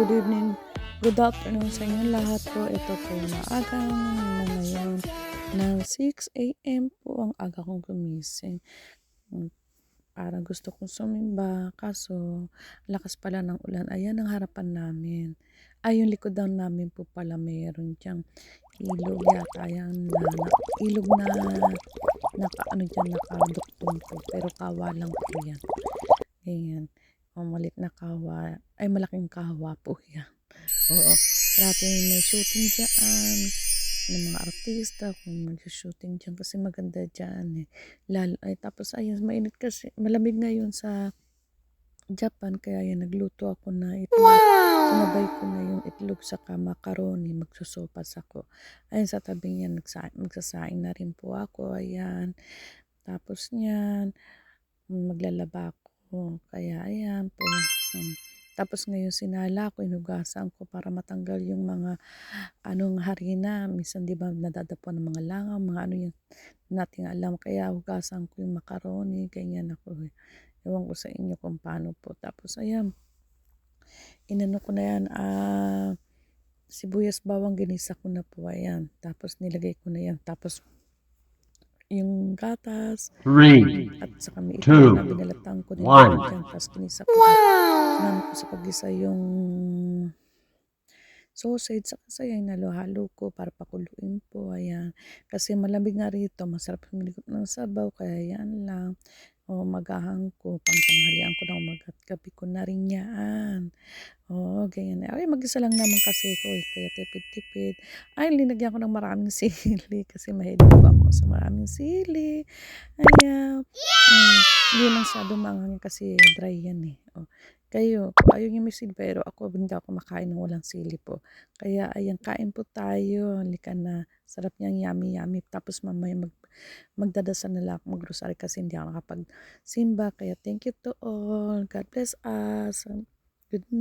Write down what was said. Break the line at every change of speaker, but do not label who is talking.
good evening, good afternoon sa inyong lahat po. Ito po maagang na ngayon ng 6 a.m. po ang aga kong gumising. Parang gusto kong sumimba kaso lakas pala ng ulan. Ayan ang harapan namin. Ay, yung likodan namin po pala mayroon diyang ilog yata yan ilog na ano dyan nakaduktong po pero kawa lang po yan. Ayan. Maliit na kawa, ay malaking kawa po yan. Oo, parati may shooting dyan ng mga artista kung mag-shooting dyan kasi maganda dyan eh. Tapos ayun, mainit kasi, malamig ngayon sa Japan kaya yan nagluto ako na itlog. Sinabay ko na yung itlog sa macaroni, magsusopas ako. Ayun sa tabi niyan, magsasaing na rin po ako. Ayan, tapos niyan, maglalaba ako. Kaya ayan po. Tapos ngayon sinala ko, inugasan ko para matanggal yung mga harina. Minsan di ba nadadapuan ng mga langaw, mga ano yung nating alam. Kaya hugasan ko yung macaroni, ganyan ako. Ewan ko sa inyo kung paano po. Tapos ayan, inano ko na yan, sibuyas bawang ginisa ko na po. Ayan, tapos nilagay ko na yan. Tapos yung gatas
3,
at saka may itlog
2,
na binalatan ko nilagay ko dyan. Tapos kinisa ko. Sinama ko sa paggisa yung sausage sa kasaya, hinalo-halo ko para pakuluin po. Ayan. Kasi malamig nga rito, masarap humiligop ng sabaw. Kaya yan lang. O magahang ko, pang tanghalian ko na umaga at gabi ko na rin yan. Oo, ganyan. Ay, mag-isa lang naman kasi ko eh, kaya tipid-tipid. Ay, linagyan ko ng maraming sili kasi mahilig po ako sa maraming sili. Ayan. Hindi masyado maanghang kasi dry yan eh. Oh. Kayo, ayaw niyo may sili pero ako hindi ako makain ng walang sili po. Kaya ayan, kain po tayo. Halika na. Sarap niyang yummy-yummy. Tapos mamaya magdadasal na lang ako mag-rosary kasi hindi ako nakapag-simba. Kaya thank you to all. God bless us. Good night.